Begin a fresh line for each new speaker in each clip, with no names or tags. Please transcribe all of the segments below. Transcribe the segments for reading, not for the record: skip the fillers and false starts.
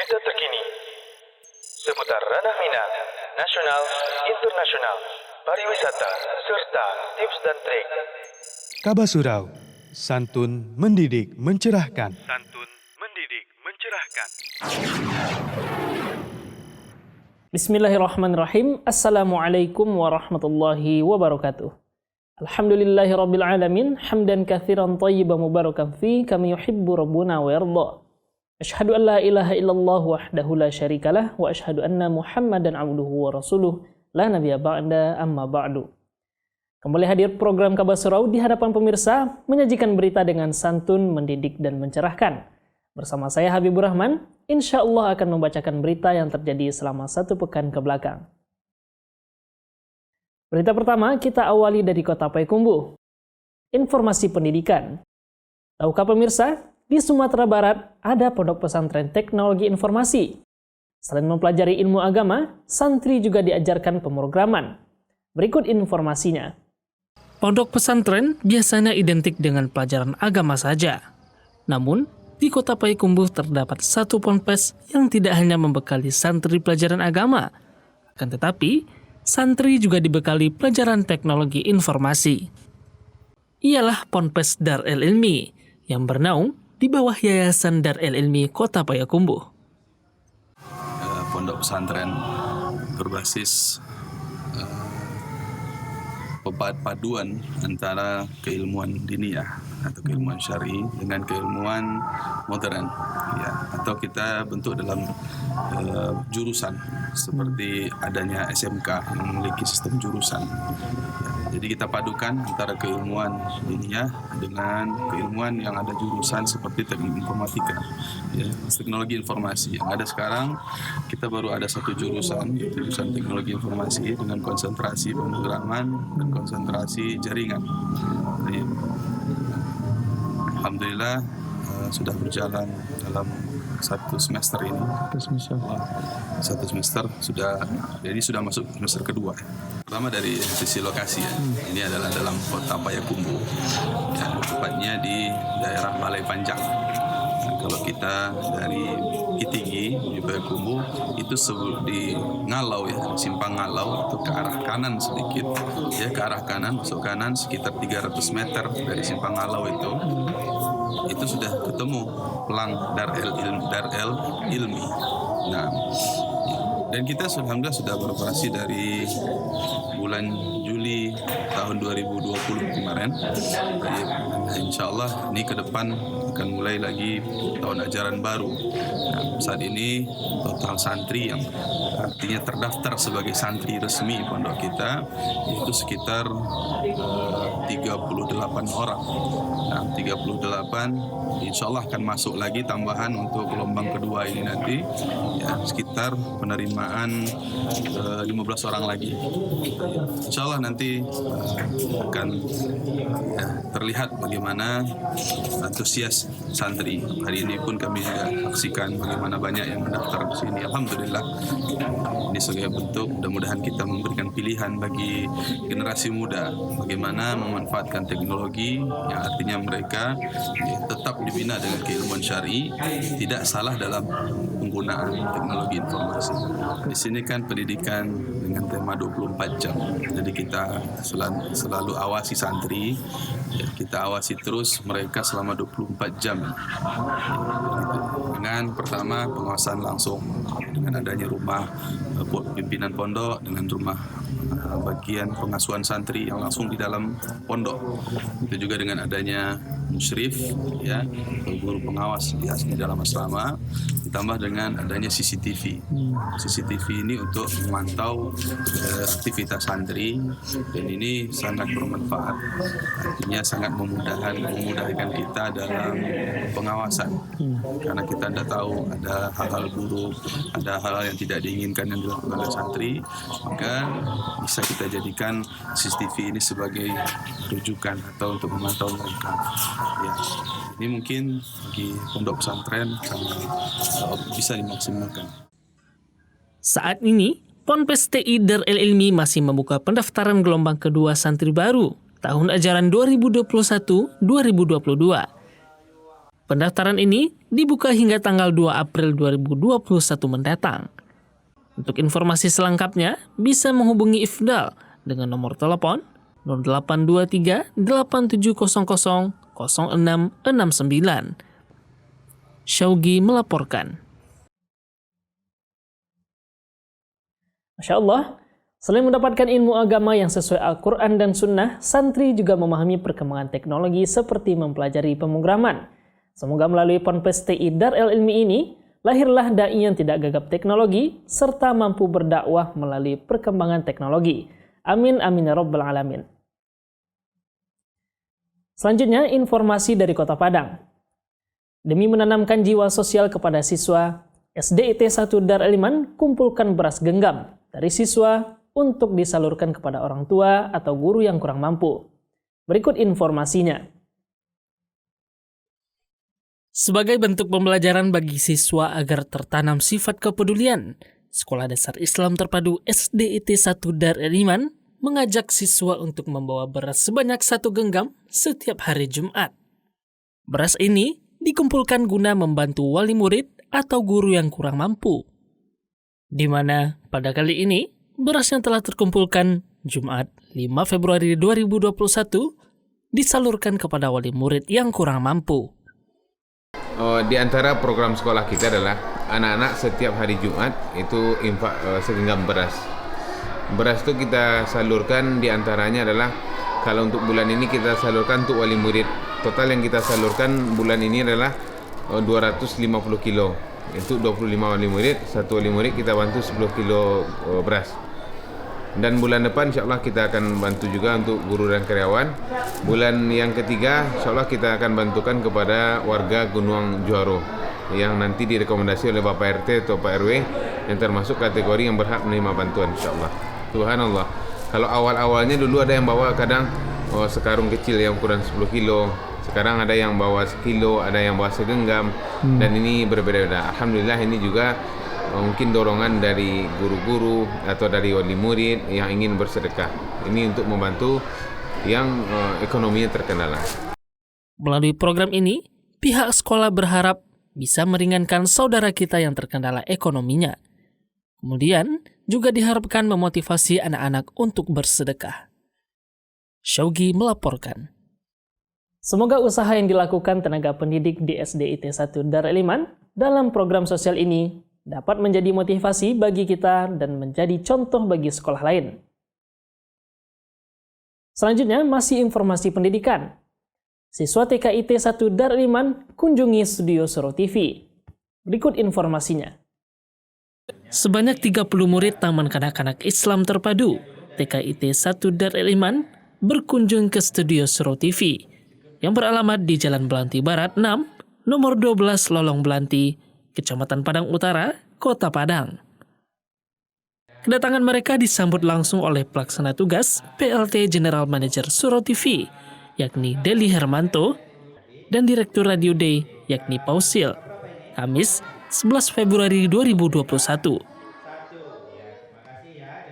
Berita terkini seputar ranah minat, nasional, internasional, pariwisata, serta tips dan trik.
Kabar Surau, santun mendidik mencerahkan.
Santun mendidik mencerahkan.
Bismillahirrahmanirrahim. Assalamualaikum warahmatullahi wabarakatuh. Alhamdulillahirabbil alamin, hamdan katsiran thayyiban mubarakan fi kama yuhibbu rabbuna wa yarda. Asyhadu an la ilaha illallah wahdahu la syarikalah wa asyhadu anna Muhammadan abduhu wa rasuluh la nabiyya ba'da amma ba'du. Kembali hadir program Kabar Surau di hadapan pemirsa, menyajikan berita dengan santun, mendidik dan mencerahkan. Bersama saya Habibur Rahman, insya Allah akan membacakan berita yang terjadi selama satu pekan ke belakang. Berita pertama kita awali dari Kota Payakumbuh. Informasi pendidikan. Tahukah pemirsa, di Sumatera Barat ada pondok pesantren teknologi informasi. Selain mempelajari ilmu agama, santri juga diajarkan pemrograman. Berikut informasinya. Pondok pesantren biasanya identik dengan pelajaran agama saja. Namun, di Kota Payakumbuh terdapat satu ponpes yang tidak hanya membekali santri pelajaran agama, akan tetapi santri juga dibekali pelajaran teknologi informasi. Ialah Ponpes Darul Ilmi yang bernaung di bawah Yayasan Darul Ilmi Kota Payakumbuh.
Pondok pesantren berbasis paduan antara keilmuan diniyah atau keilmuan syar'i dengan keilmuan modern, ya, atau kita bentuk dalam jurusan seperti adanya SMK yang memiliki sistem jurusan. Ya, jadi kita padukan antara keilmuan diniyah dengan keilmuan yang ada jurusan seperti teknik informatika, ya, teknologi informasi. Yang ada sekarang kita baru ada satu jurusan, yaitu jurusan teknologi informasi dengan konsentrasi pemrograman dan konsentrasi jaringan. Jadi, alhamdulillah sudah berjalan dalam satu semester ini. Satu semester sudah, jadi sudah masuk semester kedua. Pertama dari sisi lokasi, ya. Ini adalah dalam Kota Payakumbuh, ya, tepatnya di daerah Balai Panjang. Kalau kita dari Kitinggi di Payakumbuh itu di Ngalau, ya, simpang Ngalau itu ke arah kanan sedikit, ya, ke arah kanan, masuk kanan sekitar 300 meter dari simpang Ngalau itu sudah ketemu pelang Darul Ilmi. Nah, dan kita alhamdulillah sudah beroperasi dari bulan Juli tahun 2020 kemarin. Jadi, insya Allah ini ke depan akan mulai lagi tahun ajaran baru. Nah, saat ini total santri yang artinya terdaftar sebagai santri resmi pondok kita itu sekitar 38 orang. Nah, 38 insya Allah akan masuk lagi tambahan untuk gelombang kedua ini nanti, ya, sekitar penerimaan 15 orang lagi. Insya Allah nanti akan, ya, terlihat bagaimana antusias santri. Hari ini pun kami juga saksikan bagaimana banyak yang mendaftar di sini. Alhamdulillah, ini sebagai bentuk mudah-mudahan kita memberikan pilihan bagi generasi muda bagaimana memanfaatkan teknologi yang artinya mereka, ya, tetap dibina dengan keilmuan syar'i, tidak salah dalam penggunaan teknologi informasi. Di sini kan pendidikan dengan tema 24 jam. Jadi kita selalu awasi santri, ya, kita awasi terus mereka selama 24 jam. Dengan pertama pengawasan langsung dengan adanya rumah pimpinan pondok dengan rumah bagian pengasuhan santri yang langsung di dalam pondok. Itu juga dengan adanya musyrif, ya, guru pengawas di dalam asrama, ditambah dengan adanya CCTV. CCTV ini untuk memantau aktivitas santri, dan ini sangat bermanfaat. Artinya sangat memudahkan kita dalam pengawasan. Karena kita tidak tahu ada hal-hal buruk, ada hal-hal yang tidak diinginkan yang dilakukan oleh santri, maka bisa kita jadikan CCTV ini sebagai rujukan atau untuk memantau mereka. Ya, ini mungkin bagi pondok pesantren bisa dimaksimalkan.
Saat ini, Ponpes TI Darul Ilmi masih membuka pendaftaran gelombang kedua santri baru tahun ajaran 2021-2022. Pendaftaran ini dibuka hingga tanggal 2 April 2021 mendatang. Untuk informasi selengkapnya, bisa menghubungi Ifdal dengan nomor telepon 0823 8700 0669. Syaugi melaporkan. Masya Allah, selain mendapatkan ilmu agama yang sesuai Al-Quran dan Sunnah, santri juga memahami perkembangan teknologi seperti mempelajari pemrograman. Semoga melalui Ponpes TI Darul Ilmi ini, lahirlah dai yang tidak gagap teknologi, serta mampu berdakwah melalui perkembangan teknologi. Amin, amin ya rabbal alamin. Selanjutnya, informasi dari Kota Padang. Demi menanamkan jiwa sosial kepada siswa, SDIT 1 Darul Iman kumpulkan beras genggam dari siswa untuk disalurkan kepada orang tua atau guru yang kurang mampu. Berikut informasinya. Sebagai bentuk pembelajaran bagi siswa agar tertanam sifat kepedulian, Sekolah Dasar Islam Terpadu SDIT 1 Darul Iman mengajak siswa untuk membawa beras sebanyak 1 genggam setiap hari Jumat. Beras ini dikumpulkan guna membantu wali murid atau guru yang kurang mampu. Di mana pada kali ini, beras yang telah terkumpulkan Jumat 5 Februari 2021 disalurkan kepada wali murid yang kurang mampu.
Di antara program sekolah kita adalah anak-anak setiap hari Jumat itu infak segenggam beras. Beras itu kita salurkan di antaranya adalah kalau untuk bulan ini kita salurkan untuk wali murid. Total yang kita salurkan bulan ini adalah 250 kilo. Untuk 25 wali murid, satu wali murid kita bantu 10 kilo beras. Dan bulan depan insyaAllah kita akan bantu juga untuk guru dan karyawan. Bulan yang ketiga insyaAllah kita akan bantukan kepada warga Gunung Juaro yang nanti direkomendasi oleh Bapak RT atau Pak RW yang termasuk kategori yang berhak menerima bantuan insyaAllah. Subhanallah. Kalau awal-awalnya dulu ada yang bawa kadang sekarung kecil yang ukuran 10 kilo. Sekarang ada yang bawa sekilo, ada yang bawa segenggam. Dan ini berbeda-beda. Alhamdulillah ini juga mungkin dorongan dari guru-guru atau dari wali murid yang ingin bersedekah. Ini untuk membantu yang ekonominya terkendala.
Melalui program ini, pihak sekolah berharap bisa meringankan saudara kita yang terkendala ekonominya. Kemudian, juga diharapkan memotivasi anak-anak untuk bersedekah. Syaugi melaporkan. Semoga usaha yang dilakukan tenaga pendidik di SDIT 1 Darul Iman dalam program sosial ini dapat menjadi motivasi bagi kita dan menjadi contoh bagi sekolah lain. Selanjutnya, masih informasi pendidikan. Siswa TKIT 1 Darul Iman kunjungi studio Suro TV. Berikut informasinya. Sebanyak 30 murid Taman Kanak-kanak Islam Terpadu TKIT 1 Darul Iman berkunjung ke studio Suro TV yang beralamat di Jalan Belanti Barat 6, nomor 12 Lolong Belanti, Kecamatan Padang Utara, Kota Padang. Kedatangan mereka disambut langsung oleh pelaksana tugas PLT General Manager Suro TV, yakni Deli Hermanto, dan Direktur Radio Day, yakni Pausil, Kamis 11 Februari 2021.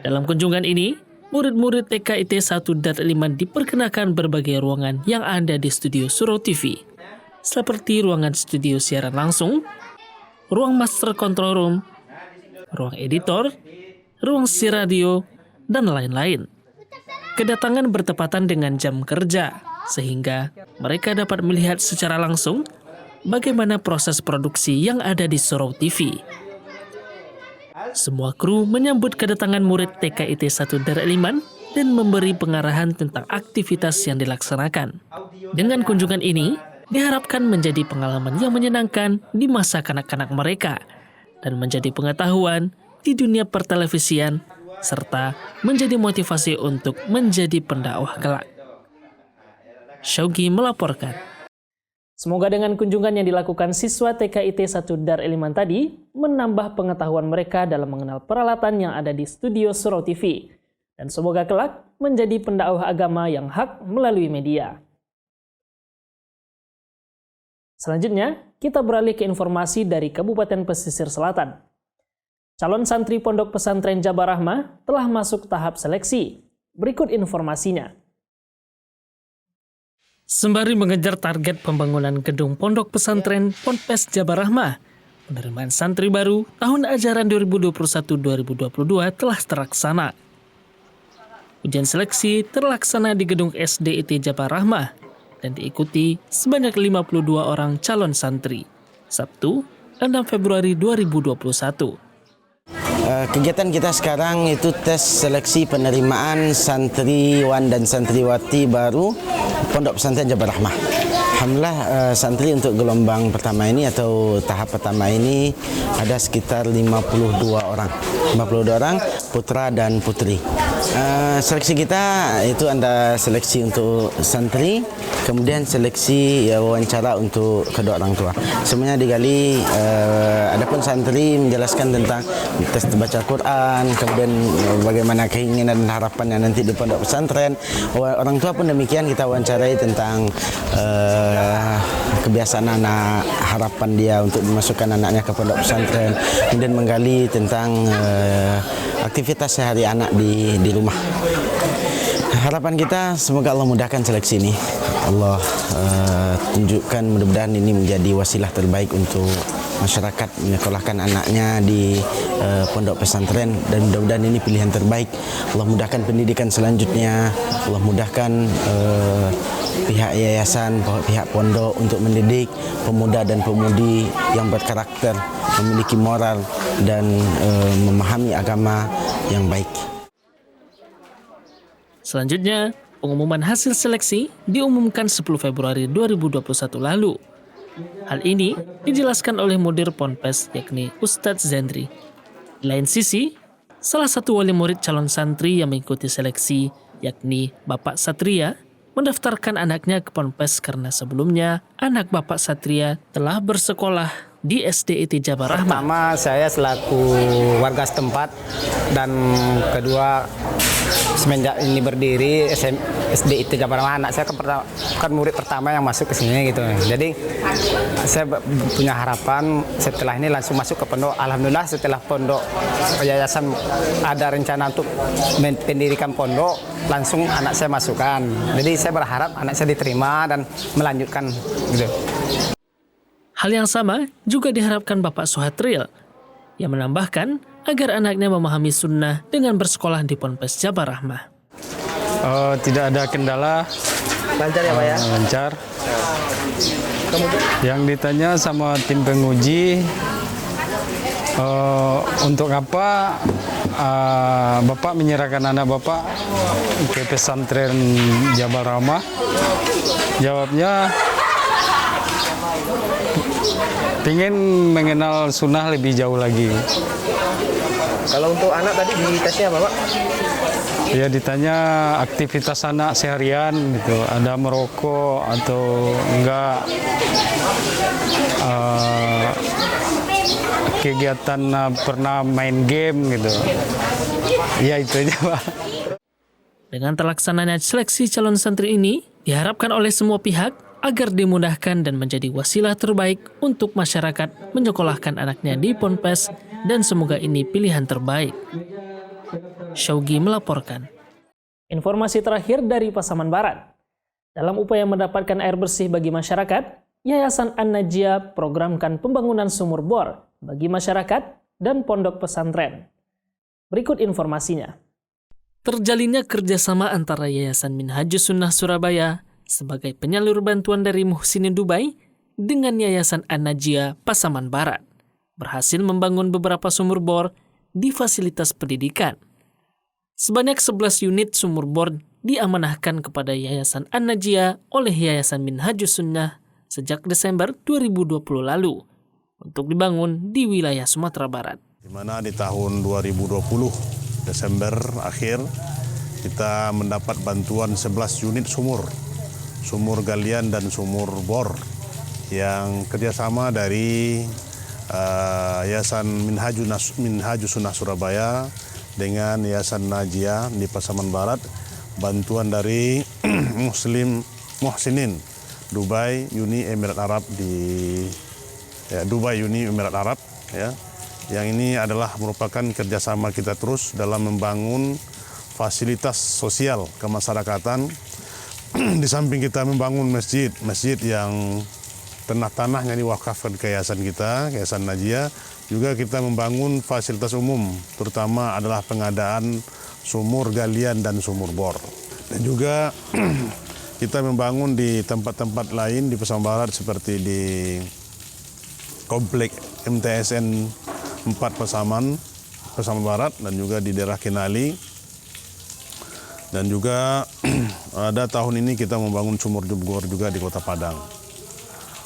Dalam kunjungan ini, murid-murid TKIT 1 Darul Iman diperkenakan berbagai ruangan yang ada di studio Suro TV, seperti ruangan studio siaran langsung, ruang master control room, ruang editor, ruang si radio, dan lain-lain. Kedatangan bertepatan dengan jam kerja, sehingga mereka dapat melihat secara langsung bagaimana proses produksi yang ada di Suro TV. Semua kru menyambut kedatangan murid TKIT 1 Darul Iman dan memberi pengarahan tentang aktivitas yang dilaksanakan. Dengan kunjungan ini, diharapkan menjadi pengalaman yang menyenangkan di masa kanak-kanak mereka dan menjadi pengetahuan di dunia pertelevisian serta menjadi motivasi untuk menjadi pendakwah kelak. Syaugi melaporkan. Semoga dengan kunjungan yang dilakukan siswa TKIT 1 Darul Iman tadi menambah pengetahuan mereka dalam mengenal peralatan yang ada di studio Suro TV dan semoga kelak menjadi pendakwah agama yang hak melalui media. Selanjutnya, kita beralih ke informasi dari Kabupaten Pesisir Selatan. Calon santri Pondok Pesantren Jabar Rahmah telah masuk tahap seleksi. Berikut informasinya. Sembari mengejar target pembangunan gedung pondok pesantren Ponpes Jabar Rahmah, penerimaan santri baru tahun ajaran 2021-2022 telah terlaksana. Ujian seleksi terlaksana di gedung SDIT Jabar Rahmah dan diikuti sebanyak 52 orang calon santri. Sabtu, 6 Februari 2021.
Kegiatan kita sekarang itu tes seleksi penerimaan santriwan dan santriwati baru Pondok Pesantren Jabar Rahmah. Alhamdulillah santri untuk gelombang pertama ini atau tahap pertama ini ada sekitar 52 orang. 52 orang putra dan putri. Seleksi kita itu ada seleksi untuk santri, kemudian seleksi wawancara untuk kedua orang tua. Semuanya digali. Adapun santri menjelaskan tentang tes baca Quran, kemudian bagaimana keinginan dan harapannya nanti di pondok pesantren. Orang tua pun demikian, kita wawancarai tentang kebiasaan anak, harapan dia untuk memasukkan anaknya ke pondok pesantren, kemudian menggali tentang aktivitas sehari anak di rumah. Harapan kita semoga Allah mudahkan seleksi ini. Allah tunjukkan mudah-mudahan ini menjadi wasilah terbaik untuk masyarakat menyekolahkan anaknya di pondok pesantren, dan mudah-mudahan ini pilihan terbaik. Allah mudahkan pendidikan selanjutnya. Allah mudahkan pihak yayasan, pihak pondok untuk mendidik pemuda dan pemudi yang berkarakter, memiliki moral dan memahami agama yang baik.
Selanjutnya, pengumuman hasil seleksi diumumkan 10 Februari 2021 lalu. Hal ini dijelaskan oleh mudir Ponpes yakni Ustadz Zendri. Di lain sisi, salah satu wali murid calon santri yang mengikuti seleksi yakni Bapak Satria mendaftarkan anaknya ke Ponpes karena sebelumnya anak Bapak Satria telah bersekolah di SDIT Jabar Rahmah.
Pertama, saya selaku warga setempat, dan kedua semenjak ini berdiri SDIT Jabar Rahmah, anak saya kan murid pertama yang masuk ke sini gitu. Jadi saya punya harapan setelah ini langsung masuk ke pondok. Alhamdulillah setelah pondok yayasan ada rencana untuk mendirikan pondok, langsung anak saya masukkan. Jadi saya berharap anak saya diterima dan melanjutkan gitu.
Hal yang sama juga diharapkan Bapak Suhatril yang menambahkan agar anaknya memahami sunnah dengan bersekolah di Ponpes Jabar Rahmah.
Tidak ada kendala.
Lancar ya Pak ya?
Lancar. Yang ditanya sama tim penguji, untuk apa Bapak menyerahkan anak Bapak ke pesantren Jabar Rahmah? Jawabnya, ingin mengenal sunnah lebih jauh lagi.
Kalau untuk anak tadi di tesnya apa Pak?
Ya ditanya aktivitas anak seharian gitu, ada merokok atau enggak, kegiatan pernah main game gitu. Ya itu aja Pak.
Dengan terlaksananya seleksi calon santri ini diharapkan oleh semua pihak agar dimudahkan dan menjadi wasilah terbaik untuk masyarakat menyekolahkan anaknya di Ponpes, dan semoga ini pilihan terbaik. Syaugi melaporkan. Informasi terakhir dari Pasaman Barat. Dalam upaya mendapatkan air bersih bagi masyarakat, Yayasan An-Najiyah programkan pembangunan sumur bor bagi masyarakat dan pondok pesantren. Berikut informasinya. Terjalinnya kerjasama antara Yayasan Minhajus Sunnah Surabaya sebagai penyalur bantuan dari Muhsinin Dubai dengan Yayasan An-Najiyah Pasaman Barat berhasil membangun beberapa sumur bor di fasilitas pendidikan. Sebanyak 11 unit sumur bor diamanahkan kepada Yayasan An-Najiyah oleh Yayasan Minhajus Sunnah sejak Desember 2020 lalu untuk dibangun di wilayah Sumatera Barat.
Di mana di tahun 2020 Desember akhir kita mendapat bantuan 11 unit sumur galian dan sumur bor yang kerjasama dari Yayasan Minhajus Sunnah Surabaya dengan Yayasan Najiyah di Pasaman Barat, bantuan dari Muhsinin Dubai Uni Emirat Arab Dubai Uni Emirat Arab ya. Yang ini adalah merupakan kerjasama kita terus dalam membangun fasilitas sosial kemasyarakatan di samping kita membangun masjid yang tanahnya diwakafkan ke yayasan kita, Yayasan Najia, juga kita membangun fasilitas umum, terutama adalah pengadaan sumur galian dan sumur bor. Dan juga kita membangun di tempat-tempat lain di Pasaman Barat seperti di komplek MTSN 4 Pasaman Barat dan juga di daerah Kenali. Dan juga ada tahun ini kita membangun sumur bor juga di Kota Padang.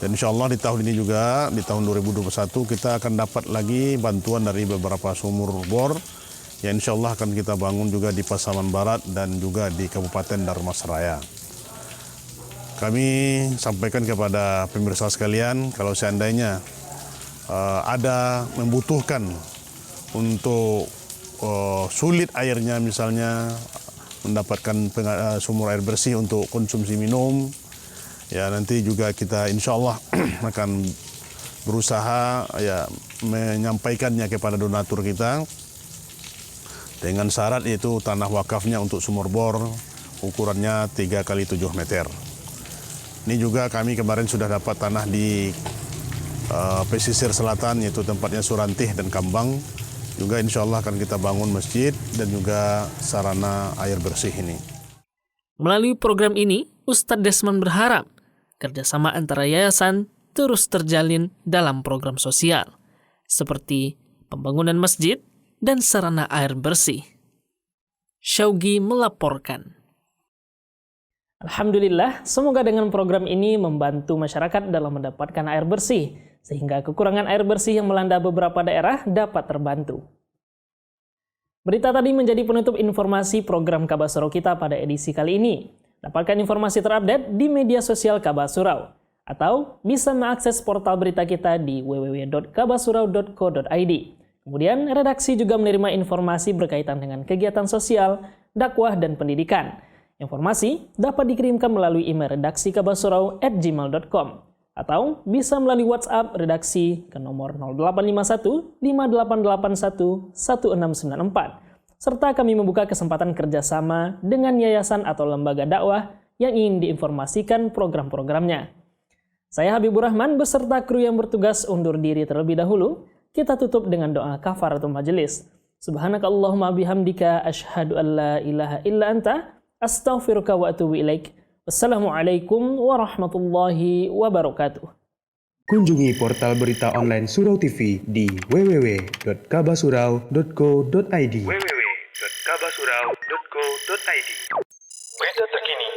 Dan insya Allah di tahun ini juga, di tahun 2021 kita akan dapat lagi bantuan dari beberapa sumur bor yang insya Allah akan kita bangun juga di Pasaman Barat dan juga di Kabupaten Darmasraya. Kami sampaikan kepada pemirsa sekalian, kalau seandainya ada membutuhkan untuk sulit airnya, misalnya mendapatkan sumur air bersih untuk konsumsi minum, ya nanti juga kita insya Allah akan berusaha ya menyampaikannya kepada donatur kita dengan syarat yaitu tanah wakafnya untuk sumur bor ukurannya 3 x 7 meter. Ini juga kami kemarin sudah dapat tanah di pesisir selatan, yaitu tempatnya Surantih dan Kambang. Juga insya Allah akan kita bangun masjid dan juga sarana air bersih ini.
Melalui program ini, Ustadz Desmond berharap kerjasama antara yayasan terus terjalin dalam program sosial, seperti pembangunan masjid dan sarana air bersih. Syaugi melaporkan. Alhamdulillah, semoga dengan program ini membantu masyarakat dalam mendapatkan air bersih, sehingga kekurangan air bersih yang melanda beberapa daerah dapat terbantu. Berita tadi menjadi penutup informasi program Kabar Surau kita pada edisi kali ini. Dapatkan informasi terupdate di media sosial Kabar Surau, atau bisa mengakses portal berita kita di www.kabarsurau.co.id. Kemudian, redaksi juga menerima informasi berkaitan dengan kegiatan sosial, dakwah, dan pendidikan. Informasi dapat dikirimkan melalui email redaksi kabarsurau@gmail.com atau bisa melalui WhatsApp redaksi ke nomor 0851 5881 1694. Serta kami membuka kesempatan kerjasama dengan yayasan atau lembaga dakwah yang ingin diinformasikan program-programnya. Saya Habibur Rahman beserta kru yang bertugas undur diri terlebih dahulu. Kita tutup dengan doa kafaratul majelis. Subhanakallahumma bihamdika asyhadu an la ilaha illa anta astaghfiruka wa atubu ilaik. Wassalamualaikum warahmatullahi wabarakatuh.
Kunjungi portal berita online Surau TV di www.kabasurau.co.id.
Berita terkini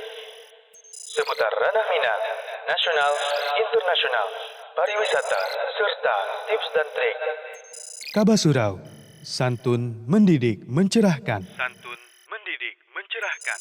seputar ranah minat, nasional, internasional, pariwisata, serta tips dan trik.
Kabasurau, santun mendidik mencerahkan.
Santun mendidik mencerahkan.